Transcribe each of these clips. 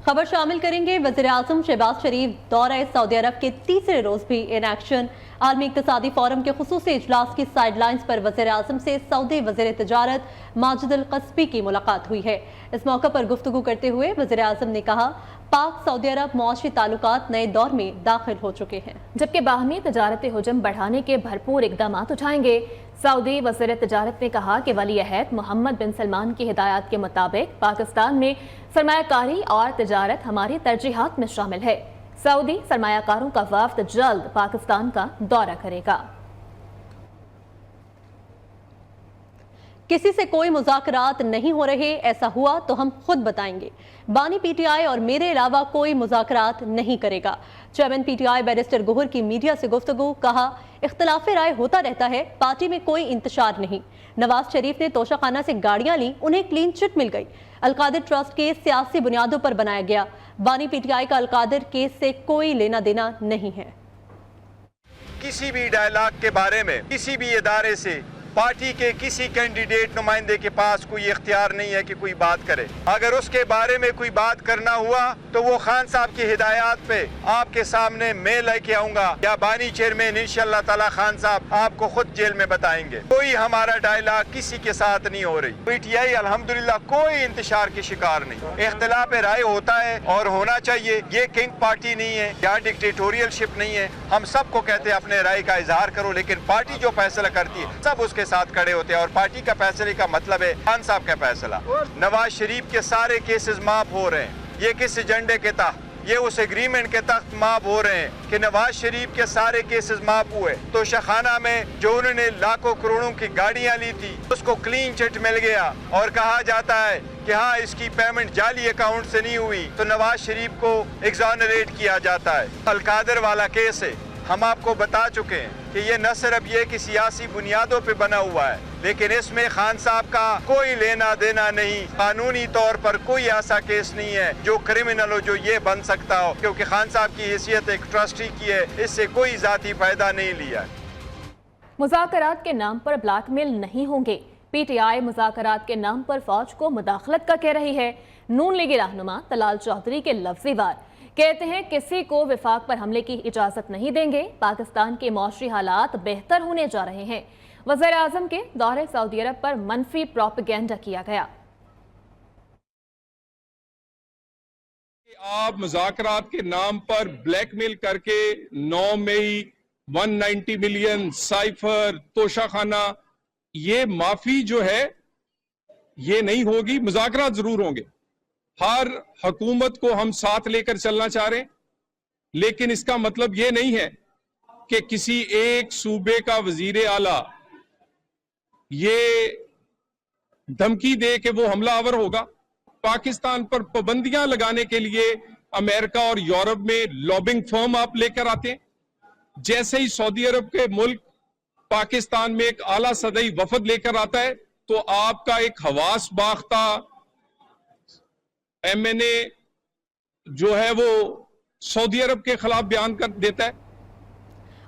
खबर शामिल करेंगे। वज़ीर आज़म शहबाज शरीफ दौरा सऊदी अरब के तीसरे रोज भी इन एक्शन। आलमी इक़्तिसादी फोरम के खुसूसी इजलास की साइडलाइंस पर वज़ीर आज़म से सऊदी वज़ीर तिजारत माजिद अल क़स्बी की मुलाकात हुई है। इस मौके पर गुफ्तगू करते हुए वज़ीर आज़म ने कहा, पाक सऊदी अरब मुआशी ताल्लुकात नए दौर में दाखिल हो चुके हैं, जबकि बाहमी तजारती हुजम बढ़ाने के भरपूर इकदाम उठाएंगे। सऊदी वज़ीर तिजारत ने कहा कि वली अहद मोहम्मद बिन सलमान की हिदायत के मुताबिक पाकिस्तान में सरमायाकारी और तिजारत हमारी तरजीहात में शामिल है। सऊदी सरमायाकारों का वफ्द जल्द पाकिस्तान का दौरा करेगा। किसी से कोई मुज़ाकरात नहीं हो रहे, ऐसा हुआ तो हम खुद बताएंगे। बानी पीटीआई और मेरे अलावा कोई मुज़ाकरात नहीं करेगा। चेयरमैन पीटीआई बैरिस्टर गोहर की मीडिया से गुफ्तगू। कहा, इख्तलाफ राय होता रहता है, पार्टी में कोई इंतशार नहीं। नवाज शरीफ ने तोशाखाना से गाड़ियां ली, उन्हें क्लीन चिट मिल गई। अलकादिर ट्रस्ट केस सियासी बुनियादों पर बनाया गया। बानी पीटीआई का अलकादिर केस से कोई लेना देना नहीं है। किसी भी डायलॉग के बारे में किसी भी इदारे से पार्टी के किसी कैंडिडेट नुमाइंदे के पास कोई इख्तियार नहीं है कि कोई बात करे। अगर उसके बारे में कोई बात करना हुआ तो वो खान साहब की हिदायत पे आपके सामने मैं लेके आऊंगा, या बानी चेयरमैन इंशाअल्लाह ताला खान साहब आपको खुद जेल में बताएंगे। कोई हमारा डायलॉग किसी के साथ नहीं हो रही। पीटीआई अल्हम्दुलिल्लाह कोई इंतशार की शिकार नहीं। इख्तिलाफ राय होता है और होना चाहिए। ये किंग पार्टी नहीं है, यहाँ डिक्टेटोरियलशिप नहीं है। हम सबको कहते हैं अपने राय का इजहार करो, लेकिन पार्टी जो फैसला करती है सब उसके साथ खड़े होते हैं। और पार्टी का फैसले का मतलब है खान साहब का फैसला। नवाज शरीफ के सारे केसेस माफ हो रहे हैं। ये किस एजेंडे के तहत, ये उस एग्रीमेंट के तहत माफ हो रहे हैं कि नवाज शरीफ के सारे केसेस माफ हुए। तो शाखाना में जो उन्होंने लाखों करोड़ों की गाड़ियां ली थी उसको क्लीन चिट मिल गया और कहा जाता है कि हाँ इसकी पेमेंट जाली अकाउंट से नहीं हुई, तो नवाज शरीफ को एग्जॉनरेट किया जाता है। अलकादिर वाला केस है, हम आपको बता चुके हैं कि ये न सिर्फ ये कि सियासी बुनियादों पे बना हुआ है, लेकिन इसमें खान साहब का कोई लेना देना नहीं। कानूनी तौर पर कोई ऐसा केस नहीं है जो क्रिमिनल हो, जो ये बन सकता हो, क्योंकि खान साहब की हैसियत एक ट्रस्टी की है, इससे कोई जाती फायदा नहीं लिया। मुज़ाकरात के नाम पर ब्लैकमेल नहीं होंगे। पीटीआई मुज़ाकरात के नाम पर फौज को मुदाखलत का कह रही है। नून लीगी रहनुमा तलाल चौधरी के लफ्ज़ी वार कहते हैं, किसी को विफाक पर हमले की इजाजत नहीं देंगे। पाकिस्तान के मौशी हालात बेहतर होने जा रहे हैं। वज़ीर आज़म के दौरे सऊदी अरब पर मनफी प्रोपेगेंडा किया गया। आप मुज़ाकरात के नाम पर ब्लैकमेल करके 9 मई 190 मिलियन साइफर तोशाखाना, ये माफी जो है ये नहीं होगी। मुज़ाकरात जरूर होंगे। हर हुकूमत को हम साथ लेकर चलना चाह रहे हैं, लेकिन इसका मतलब ये नहीं है कि किसी एक सूबे का वजीर आला ये धमकी दे कि वो हमलावर होगा। पाकिस्तान पर पाबंदियां लगाने के लिए अमेरिका और यूरोप में लॉबिंग फर्म आप लेकर आते हैं। जैसे ही सऊदी अरब के मुल्क पाकिस्तान में एक आला सदई वफद लेकर आता है, तो आपका एक हवास बाख्ता एमएनए जो है वो सऊदी अरब के खिलाफ बयान कर देता है।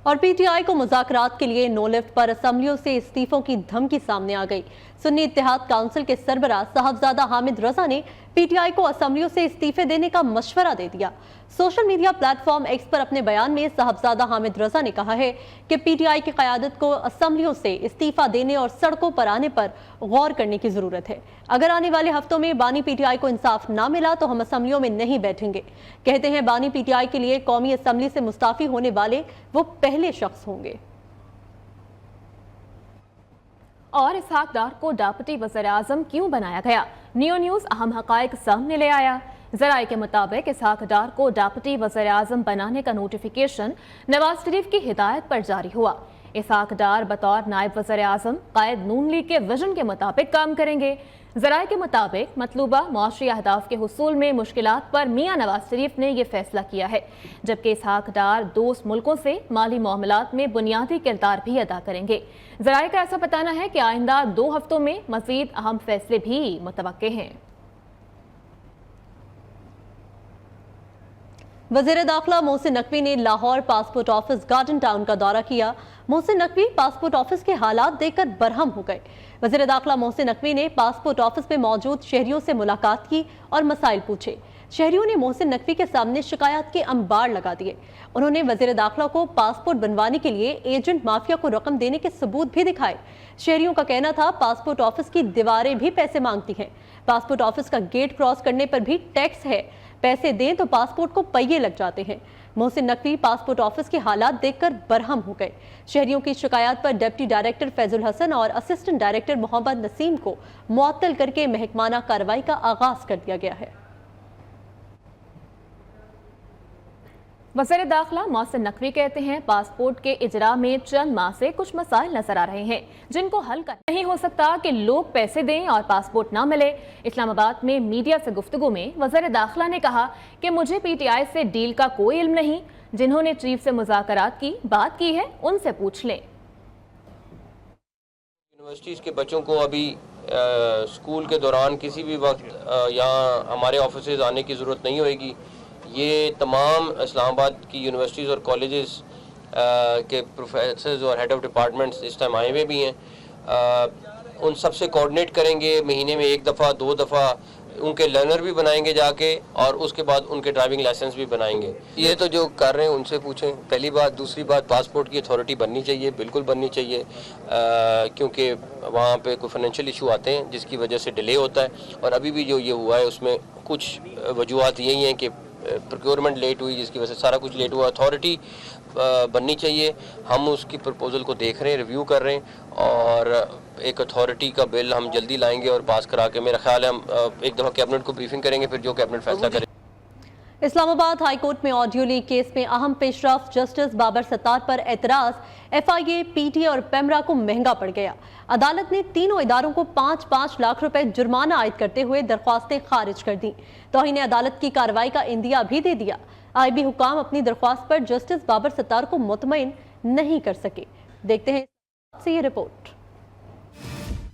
और पीटीआई को मुज़ाकरात के लिए नो लिफ्ट पर असम्बलियों से इस्तीफों की धमकी सामने आ गई। सुन्नी इत्तेहाद काउंसिल के सरबराह साहबजादा हामिद रजा ने पीटीआई को असम्बलियों से इस्तीफे देने का मशवरा दे दिया। सोशल मीडिया प्लेटफॉर्म एक्स पर अपने बयान में साहबजादा हामिद रजा ने कहा है कि पीटीआई की क़यादत को असम्बलियों से इस्तीफा देने और सड़कों पर आने पर गौर करने की जरूरत है। अगर आने वाले हफ्तों में बानी पीटीआई को इंसाफ ना मिला तो हम असम्बलियों में नहीं बैठेंगे। कहते हैं, बानी पीटीआई के लिए कौमी असम्बली से मुस्ताफी होने वाले वो पहले शख्स होंगे। और इसहाक डार को डेप्यूटी वज़ीर आज़म क्यों बनाया गया? न्यू न्यूज़ अहम हक़ाइक़ सामने ले आया। ज़राए के मुताबिक इसहाक डार को डेप्यूटी वज़ीर आज़म बनाने का नोटिफिकेशन नवाज शरीफ की हिदायत पर जारी हुआ। इसहाक डार बतौर नायब वज़ीर आज़म कायद नून लीग के विजन के मुताबिक काम करेंगे। ज़राए के मुताबिक मतलूबा मुआशी अहदाफ के हुसूल में मुश्किलात पर मियाँ नवाज शरीफ ने यह फैसला किया है, जबकि इसहाक डार दोस्त मुल्कों से माली मामलात में बुनियादी किरदार भी अदा करेंगे। ज़राए का ऐसा बताना है कि आइंदा 2 हफ्तों में मज़ीद अहम फैसले भी मुतवक्के हैं। वज़ीर दाखिला मोहसिन नकवी ने Lahore passport office garden town का दौरा किया। मोहसिन नकवी पासपोर्ट ऑफिस के हालात देखकर बरहम हो गए। वज़ीर दाखिला मोहसिन नकवी ने पासपोर्ट ऑफिस में मौजूद शहरियों से मुलाकात की और मसाइल पूछे। शहरियों ने मोहसिन नकवी के सामने शिकायत के अंबार लगा दिए। उन्होंने वजीर दाखिला को पासपोर्ट बनवाने के लिए एजेंट माफिया को रकम देने के सबूत भी दिखाए। शहरियों का कहना था पासपोर्ट ऑफिस की दीवारें भी पैसे मांगती हैं। पासपोर्ट ऑफिस का गेट क्रॉस करने पर भी टैक्स है, पैसे दें तो पासपोर्ट को पहिए लग जाते हैं। मोहसिन नकवी पासपोर्ट ऑफिस के हालात देखकर बरहम हो गए। शहरियों की शिकायत पर डिप्टी डायरेक्टर फैजुल हसन और असिस्टेंट डायरेक्टर मोहम्मद नसीम को मुअत्तल करके महकमाना कार्रवाई का आगाज कर दिया गया है। वज़ीर दाखिला मोहसिन नकवी कहते हैं पासपोर्ट के इजरा में चंद माह से कुछ मसाइल नजर आ रहे हैं जिनको हल कर नहीं हो सकता कि लोग पैसे दें और पासपोर्ट ना मिले। इस्लामाबाद में मीडिया से गुफ्तगू में वज़ीर दाखिला ने कहा कि मुझे पीटीआई से डील का कोई इल्म नहीं, जिन्होंने चीफ से मुज़ाकरात की बात की है उनसे पूछ लें। यूनिवर्सिटीज़ के बच्चों को अभी स्कूल के दौरान किसी भी वक्त यहाँ हमारे ऑफिसेज आने की ज़रूरत नहीं होएगी। ये तमाम इस्लामाबाद की यूनिवर्सिटीज़ और कॉलेजेस के प्रोफेसर्स और हेड ऑफ डिपार्टमेंट्स इस टाइम आए हुए भी हैं। उन सब से कोऑर्डिनेट करेंगे, महीने में 1 दफ़ा 2 दफ़ा उनके लर्नर भी बनाएंगे जाके, और उसके बाद उनके ड्राइविंग लाइसेंस भी बनाएंगे। ये तो जो कर रहे हैं उनसे पूछें, पहली बात। दूसरी बात, पासपोर्ट की अथॉरिटी बननी चाहिए, बिल्कुल बननी चाहिए, क्योंकि वहाँ पे कोई फाइनेंशियल इशू आते हैं जिसकी वजह से डिले होता है। और अभी भी जो ये हुआ है उसमें कुछ वजूहत यही हैं कि प्रोक्योरमेंट लेट हुई, जिसकी वजह से सारा कुछ लेट हुआ। अथॉरिटी बननी चाहिए। हम उसकी प्रपोजल को देख रहे हैं, रिव्यू कर रहे हैं, और एक अथॉरिटी का बिल हम जल्दी लाएंगे और पास करा के मेरा ख्याल है हम एक दफ़ा कैबिनेट को ब्रीफिंग करेंगे, फिर जो कैबिनेट फैसला करे। इस्लामाबाद हाई कोर्ट में ऑडियो लीक केस में अहम पेशरफ जस्टिस बाबर सत्तार पर एतराज एफआईए, पीटीए और पेमरा को महंगा पड़ गया। अदालत ने तीनों इदारों को 5-5 लाख रुपए जुर्माना आयद करते हुए दरख्वास्तें खारिज कर दी। तौहीन अदालत की कार्रवाई का इंदिया भी दे दिया। आईबी हुकाम अपनी दरख्वास्त पर जस्टिस बाबर सत्तार को मुतमईन नहीं कर सके। देखते हैं से ये रिपोर्ट।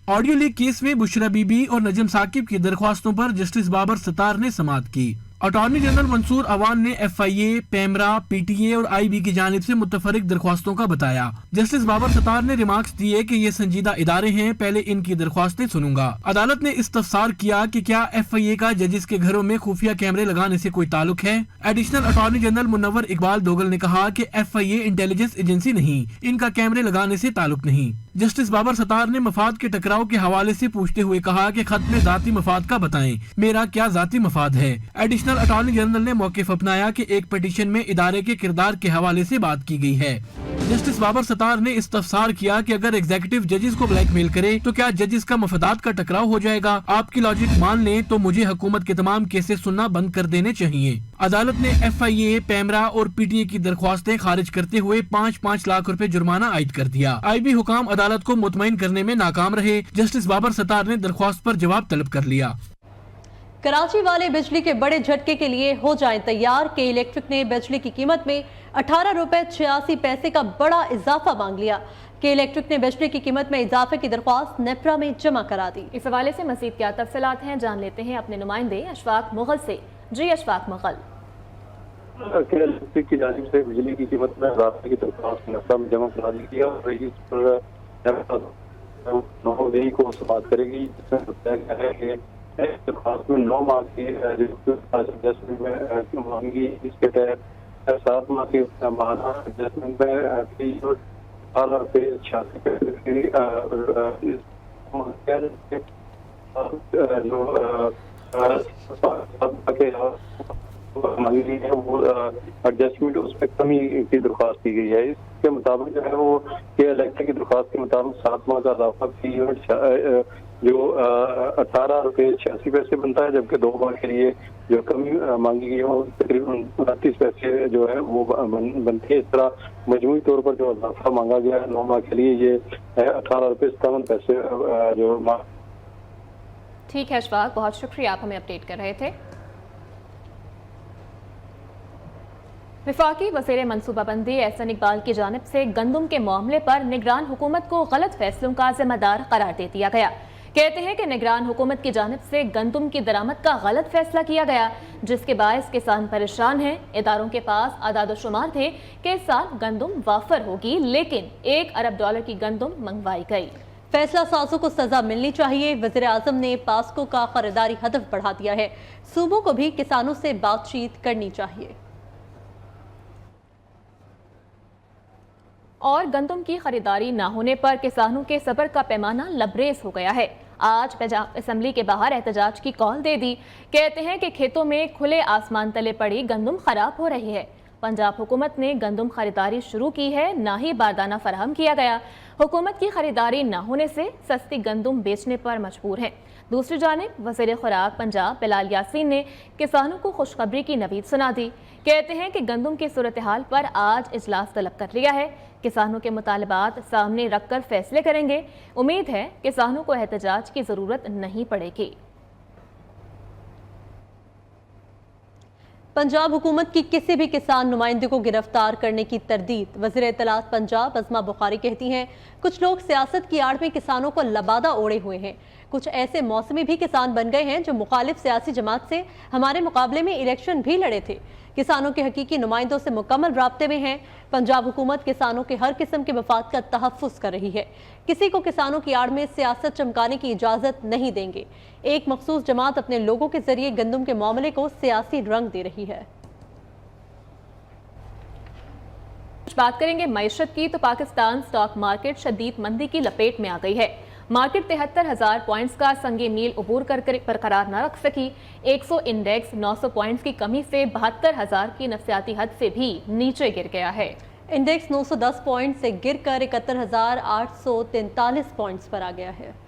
ऑडियो लीक केस में बुशरा बीबी और नजम साकिब की दरख्वास्तों पर जस्टिस बाबर सत्तार ने समाअत की। अटॉर्नी जनरल मंसूर अवान ने एफआईए, पेमरा, पीटीए और आईबी की जानिब से मुतफरिक दरख्वास्तों का बताया। जस्टिस बाबर सत्तार ने रिमार्क्स दिए कि ये संजीदा इदारे हैं, पहले इनकी दरख्वास्तें सुनूंगा। अदालत ने इस्तफसार किया कि क्या एफआईए का जजेस के घरों में खुफिया कैमरे लगाने से कोई ताल्लुक है। Additional attorney general Munawar Iqbal Dogal ने कहा कि एफआईए इंटेलिजेंस एजेंसी नहीं, इनका कैमरे लगाने से ताल्लुक नहीं। जस्टिस बाबर सत्तार ने मफाद के टकराव के हवाले से पूछते हुए कहा कि खत में जाती मफाद का बताएं, मेरा क्या जाती मफाद है। एडिशनल अटॉर्नी जनरल ने मौक़िफ़ अपनाया कि एक पिटीशन में इदारे के किरदार के हवाले से बात की गई है। जस्टिस बाबर सत्तार ने इस्तफसार किया कि अगर एग्जीक्यूटिव जजेस को ब्लैकमेल करे तो क्या जजेस का मफादात का टकराव हो जाएगा। आपकी लॉजिक मान लें तो मुझे हुकूमत के तमाम केसेस सुनना बंद कर देने चाहिए। अदालत ने एफआईए, पेमरा और पीटीए की दरख्वास्तें खारिज करते हुए 5-5 लाख रुपए जुर्माना आयद कर दिया। आईबी हुकाम अदालत को मुतमईन करने में नाकाम रहे। जस्टिस बाबर सत्तार ने दरख्वास्त पर जवाब तलब कर लिया। कराची वाले बिजली के बड़े झटके के लिए हो जाएं तैयार। के इलेक्ट्रिक ने बिजली की कीमत में 18 रुपए 86 पैसे का बड़ा इजाफा मांग लिया। के इलेक्ट्रिक ने बिजली की कीमत में इजाफे की दरख्वास्त नेप्रा में जमा करा दी। इस हवाले से मजीद क्या तफसीलात हैं जान लेते हैं अपने नुमाइंदे अशफाक मुगल से। जी अशफाक मुगल। के इलेक्ट्रिक की जानिब से बिजली की कीमत में इजाफे की दरख्वास्त नेप्रा में जमा करा दी गई और इस पर 9 मई को बात करेगी, जिसमें बताया गया है कि दरख्वास्त में 9 माह की एडजस्टमेंट में मांगी। इसके तहत 7 माह की माहाना एडजस्टमेंट में 18 रुपये 86 मांगी गई है, वो एडजस्टमेंट उस पर कमी की दरख्वास्त की गई है। इसके मुताबिक जो है वो के इलेक्ट्रिक की दरख्वास्त के मुताबिक 7 माह का इजाफा फी यूनिट जो 18 रुपये 86 पैसे बनता है, जबकि 2 माह के लिए जो कमी मांगी गई है वो तकरीबन 29 पैसे जो है वो बनती है। इस तरह मजमूई तौर पर जो इजाफा मांगा गया है 9 माह के लिए ये 18 रुपये 57 पैसे जो मांग। ठीक है अशफाक, बहुत शुक्रिया, आप हमें अपडेट कर रहे थे। विफाकी वज़ीर मनसूबाबंदी एहसन इकबाल की जानिब से गंदम के मामले पर निगरान हुकूमत को गलत फैसलों का जिम्मेदार करार दे दिया गया। कहते हैं कि निगरान हुकूमत की जानिब से गंदम की दरामद का गलत फैसला किया गया, जिसके बायस किसान परेशान हैं। इदारों के पास आदाद-ओ-शुमार थे कि इस साल गंदम वाफर होगी, लेकिन $1 अरब की गंदम मंगवाई गई। फैसला साजों को सजा मिलनी चाहिए। वज़ीर आज़म ने पास्को का खरीदारी हदफ बढ़ा दिया है। सूबों को भी किसानों से बातचीत करनी चाहिए। और गंदम की खरीदारी न होने पर किसानों के सब्र का पैमाना लबरेज हो गया है। आज पंजाब असेंबली के बाहर एहतजाज की कॉल दे दी। कहते हैं कि खेतों में खुले आसमान तले पड़ी गंदम खराब हो रही है। पंजाब हुकूमत ने गंदम खरीदारी शुरू की है, ना ही बारदाना फराहम किया गया। हुकूमत की खरीदारी न होने से सस्ती गंदम बेचने पर मजबूर हैं। दूसरी जानिब वज़ीर खुराक पंजाब बिलाल यासीन ने किसानों को खुशखबरी की नवीद सुना दी। कहते हैं कि गंदम की सूरत हाल पर आज इजलास तलब कर लिया है। किसानों के मुतालबात सामने रखकर फैसले करेंगे। उम्मीद है किसानों को एहतजाज की जरूरत नहीं पड़ेगी। पंजाब हुकूमत की किसी भी किसान नुमाइंदे को गिरफ्तार करने की तरदीद। वज़ीर इत्तलात पंजाब अज़मा बुखारी कहती हैं, कुछ लोग सियासत की आड़ में किसानों को लबादा ओढ़े हुए हैं। कुछ ऐसे मौसमी भी किसान बन गए हैं जो मुखालिफ सियासी जमात से हमारे मुकाबले में इलेक्शन भी लड़े थे। किसानों के हकीकी नुमाइंदों से मुकम्मल राब्ते में हैं। पंजाब हुकूमत किसानों के हर किस्म के मफाद का तहफ़्फ़ुज़ कर रही है। किसी को किसानों की आड़ में सियासत चमकाने की इजाज़त नहीं देंगे। एक मखसूस जमात अपने लोगों के जरिए गंदम के मामले को सियासी रंग दे रही है। बात करेंगे मईशत की, तो पाकिस्तान स्टॉक मार्केट शदीद मंदी की लपेट में आ गई है। मार्केट 73,000 पॉइंट्स का संगे मील उबूर कर बरकरार न रख सकी। 100 इंडेक्स 900 पॉइंट्स की कमी से 72,000 की नफसियाती हद से भी नीचे गिर गया है। इंडेक्स 910 पॉइंट से गिरकर 71,843 पॉइंट्स पर आ गया है।